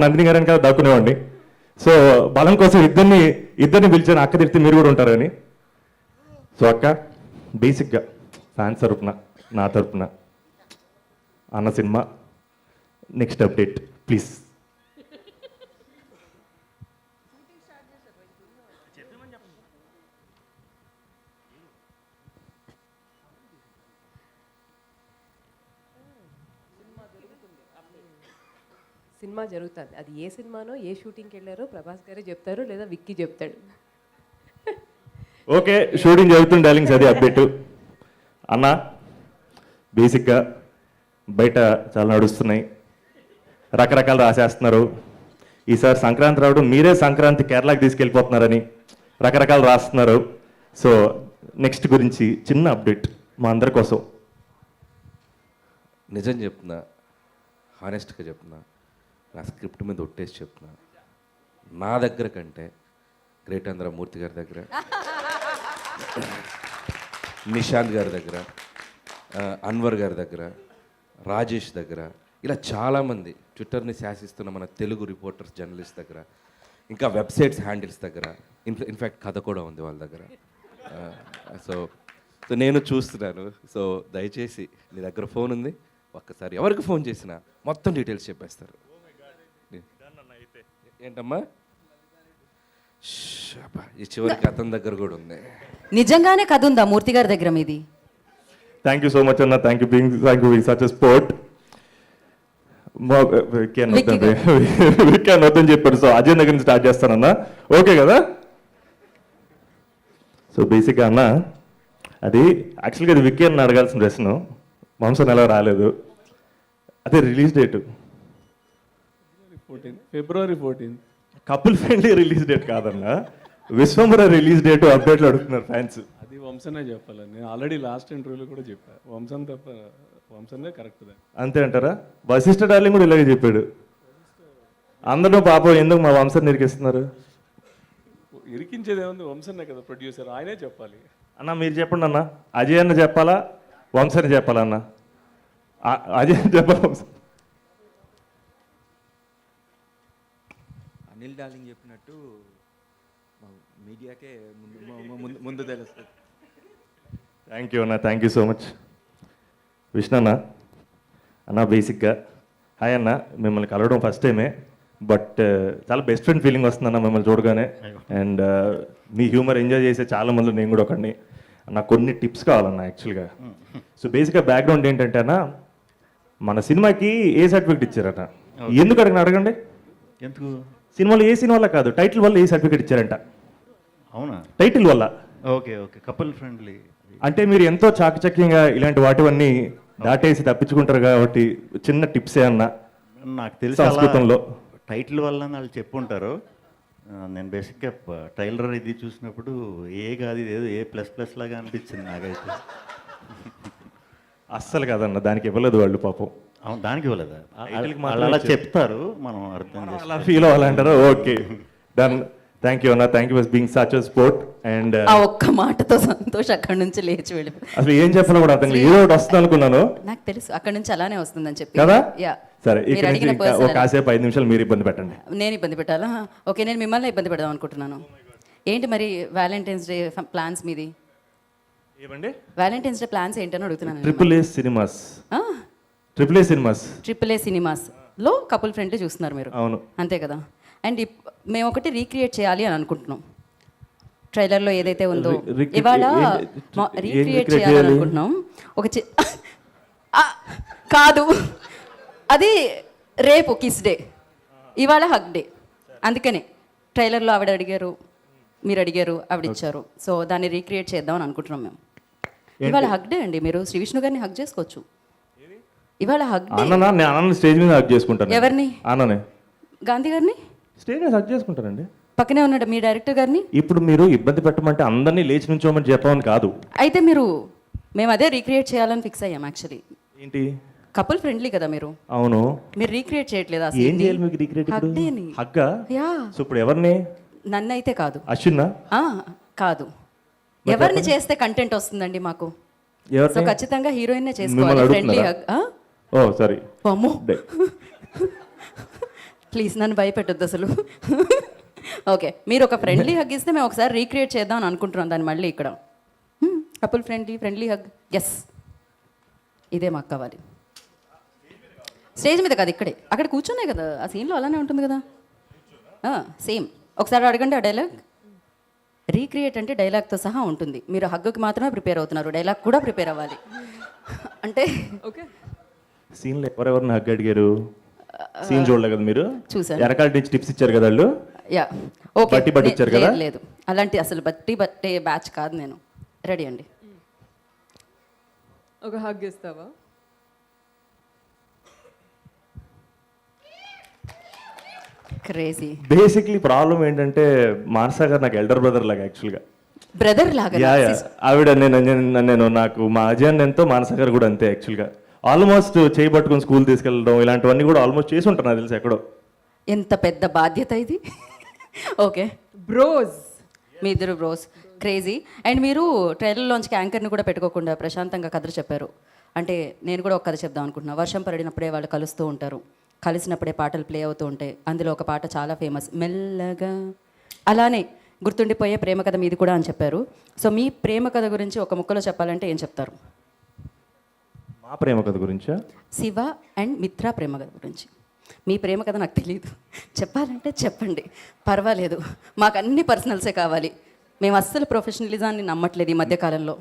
నందిని గారని కదా దాక్కునేవాడిని. సో బలం కోసం ఇద్దరిని పిలిచాను, అక్క తిరిగితే మీరు కూడా ఉంటారని. సో అక్క బేసిక్గా ఫ్యాన్స్ తరపున నా తరపున అన్న cinema next update please. Cinema జరుగుతుంది. అది ఏ సినిమానో, ఏ షూటింగ్కి వెళ్ళారో ప్రభాస్ గారే చెప్తారు, లేదా విక్కీ చెప్తాడు. ఓకే, షూటింగ్ జరుగుతుంది డార్లింగ్స్, అది అప్డేట్. అన్న బేసిక్గా బయట చాలా నడుస్తున్నాయి, రకరకాలు రాసేస్తున్నారు. ఈసారి సంక్రాంతి రావడం మీరే సంక్రాంతి కేరళకి తీసుకెళ్ళిపోతున్నారని రకరకాలు రాస్తున్నారు. సో నెక్స్ట్ గురించి చిన్న అప్డేట్ మా అందరి కోసం. నిజం చెప్తున్నా, హానెస్ట్గా చెప్తున్నా, నా స్క్రిప్ట్ మీద ఒట్టేసి చెప్తున్నా, నా దగ్గర కంటే గ్రేట్ ఆంధ్ర మూర్తి గారి దగ్గర, నిశాంత్ గారి దగ్గర, అన్వర్ గారి దగ్గర, రాజేష్ దగ్గర, ఇలా చాలామంది ట్విట్టర్ని శాసిస్తున్న మన తెలుగు రిపోర్టర్స్, జర్నలిస్ట్ దగ్గర, ఇంకా వెబ్సైట్స్ హ్యాండిల్స్ దగ్గర, ఇన్ఫ్యాక్ట్ కథ కూడా ఉంది వాళ్ళ దగ్గర. సో సో నేను చూస్తున్నాను. సో దయచేసి నీ దగ్గర ఫోన్ ఉంది, ఒక్కసారి ఎవరికి ఫోన్ చేసినా మొత్తం డీటెయిల్స్ చెప్పేస్తారు. ఏంటమ్మా ఈ చివరికి అతని దగ్గర కూడా ఉంది. నిజంగానే కథ ఉందా మూర్తి గారి దగ్గర మీది? థ్యాంక్ యూ సో మచ్ అన్న, thank you being such a sport. Vicky వద్దని చెప్పారు. సో అజయ్ దగ్గర నుంచి స్టార్ట్ చేస్తానన్నా, ఓకే కదా? సో బేసిక్గా అన్న అది యాక్చువల్గా అది విక్కీ అని అడగాల్సిన ప్రశ్న, వంశం ఎలా రాలేదు. అదే రిలీజ్ డేటు ఫిబ్రవరి 14. కపుల్ ఫ్రెండ్లీ రిలీజ్ డేట్ కాదన్నా, విశ్వంబర రిలీజ్ డేట్ అప్డేట్లు అడుగుతున్నారు ఫ్యాన్స్. అది వంశనే చెప్పాలి. నేను ఆల్రెడీ లాస్ట్ ఇంటర్వ్యూలో కూడా చెప్పా, వంశం తప్ప వంశనే కరెక్ట్. అంతే అంటారా? వశిష్ఠ డార్లింగ్ కూడా ఇలాగే చెప్పాడు. అందరూ పాపం ఎందుకు మా వంశం నిరికిస్తున్నారు? ఇరికించేది ఏముంది, వంశనే కదా ప్రొడ్యూసర్, ఆయనే చెప్పాలి. అన్న మీరు చెప్పండి అన్న, అజయ్ అన్న చెప్పాలా వంశని చెప్పాలా? అన్న అజయ్ అని చెప్పాలా వంశం? అనిల్ డార్లింగ్ చెప్పినట్టు మీడియాకే ముందు తెలుస్తుంది. థ్యాంక్ యూ అన్న, thank you so much. Vishnu అన్న, అన్న బేసిక్గా హాయ్ అన్న, మిమ్మల్ని కలవడం ఫస్ట్ టైమే, బట్ చాలా బెస్ట్ ఫ్రెండ్ ఫీలింగ్ వస్తుందన్న మిమ్మల్ని చూడగానే. అండ్ మీ హ్యూమర్ ఎంజాయ్ చేసే చాలా మంది, నేను కూడా ఒకడిని. నాకు కొన్ని టిప్స్ కావాలన్న యాక్చువల్గా. సో బేసిక్గా బ్యాక్గ్రౌండ్ ఏంటంటే అన్న, మన సినిమాకి ఏ సర్టిఫికేట్ ఇచ్చారట? ఎందుకు అడగండి. ఎందుకు? సినిమాలో ఏ సినిమా వల్ల కాదు, టైటిల్ వల్ల ఏ సర్టిఫికేట్ ఇచ్చారంట. అవునా? టైటిల్ వల్ల. Okay okay, couple friendly. అంటే మీరు ఎంతో చాకచక్యంగా ఇలాంటి వాటివన్నీ దాటేసి తప్పించుకుంటారు కాబట్టి చిన్న టిప్సే అన్న. నాకు తెలిసి సంస్కృతంలో టైటిల్ వల్ల వాళ్ళు చెప్పుంటారు. నేను బేసిక్గా ట్రైలర్ ఇది చూసినప్పుడు ఏ కాదు ఏదో ఏ ప్లస్ ప్లస్ లాగా అనిపించింది నాకైతే. అస్సలు కాదన్న, దానికి ఇవ్వలేదు వాళ్ళు పాపం. అవును, దానికి ఇవ్వలేదా? అలా చెప్తారు, మనం అర్థం చేసి అలా ఫీల్ అవ్వాలంటారా? Okay done. థ్యాంక్ యూ అన్న, thank you for being such a sport. And ఆ ఒక్క మాటతో సంతోష్ అక్కడి నుంచి లేచి వెళ్ళిపో. అసలు ఏం చెప్పాలో కూడా అర్థం, ఏదో ఒకటి వస్తుంది అనుకున్నాను. నాకు తెలుసు అక్కడి నుంచి అలానే వస్తుందని చెప్పి కదా. యా సరే, ఇక్కడ ఒక కాసేపు 5 నిమిషాలు మీరు ఇబ్బంది పెట్టండి. నేను ఇబ్బంది పెట్టాలా? ఓకే, నేను మిమ్మల్ని ఇబ్బంది పెడదాం అనుకుంటున్నాను. ఏంటి మరి వ్యాలంటైన్స్ డే ప్లాన్స్ మీది? ఏమండి వ్యాలంటైన్స్ డే ప్లాన్స్ ఏంటని అడుగుతున్నాను. ట్రిపుల్ ఏ సినిమాస్ లో కపుల్ ఫ్రెండ్లీ చూస్తున్నారు మీరు? అవును, అంతే కదా. అండ్ మేము ఒకటి రీక్రియేట్ చేయాలి అని అనుకుంటున్నాం. ట్రైలర్లో ఏదైతే ఉందో ఇవాళ రీక్రియేట్ చేయాలని అనుకుంటున్నాం. ఒక కాదు, అది రేపు కిస్ డే, ఇవాళ హగ్ డే. అందుకనే ట్రైలర్లో ఆవిడ అడిగారు, మీరు అడిగారు, ఆవిడ ఇచ్చారు. సో దాన్ని రీక్రియేట్ చేద్దామని అనుకుంటున్నాం మేము. ఇవాళ హగ్ డే అండి, మీరు శ్రీ విష్ణు గారిని హగ్ చేసుకోవచ్చు. ఇవాళ హగ్ డే. నేను స్టేజ్ మీద హగ్ చేసుకుంటాను. ఎవరిని? అన్ననే, గాంధీ గారిని స్టేజ్ మీద హగ్ చేసుకుంటానండి. పక్కనే ఉన్నాడు మీ డైరెక్టర్ గారిని. ఇప్పుడు మీరు ఇబ్బంది పెట్టమంటే అందరినీ లేచి నుంచోమని చెప్పమని కాదు. అయితే మేము అదే రీక్రియేట్ చేయాలని ఫిక్స్ అయ్యాం యాక్చువల్లీ. ఏంటి? కపుల్ ఫ్రెండ్లీ కదా మీరు. అవును, మీరు రీక్రియేట్ చేయట్లేదు. ఏం చేయాలి మీకు రీక్రియేట్? హగ్గా? యా. సో ఇప్పుడు ఎవరిని? నన్ను అయితే కాదు. అశ్విన్నా? కాదు, ఎవరిని చేస్తే కంటెంట్ వస్తుందండి మాకు? సో ఖచ్చితంగా హీరోయిన్ చేసుకోవాలి. Friendly hug. Oh sorry. అమ్మో, ప్లీజ్ నన్ను భయపెట్టొద్దు అసలు. ఓకే, మీరు ఒక ఫ్రెండ్లీ హగ్ ఇస్తే మేము ఒకసారి రీక్రియేట్ చేద్దాం అని అనుకుంటున్నాం దాన్ని మళ్ళీ ఇక్కడ. Couple friendly hug. ఎస్, ఇదే మాకు కావాలి. స్టేజ్ మీద కాదు, ఇక్కడే. అక్కడ కూర్చున్నాయి కదా, ఆ సీన్లో అలానే ఉంటుంది కదా. సేమ్ ఒకసారి అడగండి ఆ డైలాగ్. రీక్రియేట్ అంటే డైలాగ్తో సహా ఉంటుంది. మీరు హగ్గుకి మాత్రమే ప్రిపేర్ అవుతున్నారు, డైలాగ్ కూడా ప్రిపేర్ అవ్వాలి. అంటే ఓకే, సీన్లో ఎవరెవరిని హగ్ అడిగారు? సీన్ చూడలే కదా మీరు? చూసాను. వెనకాల నుంచి టిప్స్ ఇచ్చారు కదా వాళ్ళు. Yeah, okay. బట్టి బట్టి ఇచ్చారు కదా? లేదు అలాంటి అసలు బట్టే బ్యాచ్ కాదు నేను. రెడీ అండి. ఒక హగ్ ఇస్తావా? క్రేజీ. బేసిక్లీ ప్రాబ్లం ఏంటంటే మానసా గారు నాకు ఎల్డర్ బ్రదర్ లాగా యాక్చువల్గా. బ్రదర్ లాగా యా యా, ఆవిడ నేను నాకు మా అజయన్ ఎంతో మానస గారు కూడా అంతే యాక్చువల్గా. ఆల్మోస్ట్ చేయి పట్టుకుని స్కూల్ తీసుకెళ్ళడం ఇలాంటివన్నీ కూడా ఆల్మోస్ట్ చేసి ఉంటాను నాకు తెలిసి ఎక్కడో. ఎంత పెద్ద బాధ్యత ఇది. Okay, bros. మీ ఇద్దరు బ్రోస్, క్రేజీ. అండ్ మీరు ట్రైలర్లోంచి యాంకర్ని కూడా పెట్టుకోకుండా ప్రశాంతంగా కథలు చెప్పారు. అంటే నేను కూడా ఒక కథ చెప్దాం అనుకుంటున్నా. వర్షం పడినప్పుడే వాళ్ళు కలుస్తూ ఉంటారు, కలిసినప్పుడే పాటలు ప్లే అవుతూ ఉంటాయి. అందులో ఒక పాట చాలా ఫేమస్, మెల్లగా. అలానే గుర్తుండిపోయే ప్రేమ కథ మీది కూడా అని చెప్పారు. సో మీ ప్రేమ కథ గురించి ఒక ముక్కలో చెప్పాలంటే ఏం చెప్తారు? మా ప్రేమ కథ గురించా? శివ అండ్ మిత్ర ప్రేమ కథ గురించి. మీ ప్రేమ కథ నాకు తెలియదు, చెప్పాలంటే చెప్పండి, పర్వాలేదు. మాకు అన్ని పర్సనల్సే కావాలి. మేము అస్సలు ప్రొఫెషనలిజాన్ని నమ్మట్లేదు ఈ మధ్యకాలంలో.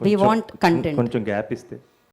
We want content. కొంచెం గ్యాప్ ఇస్తే.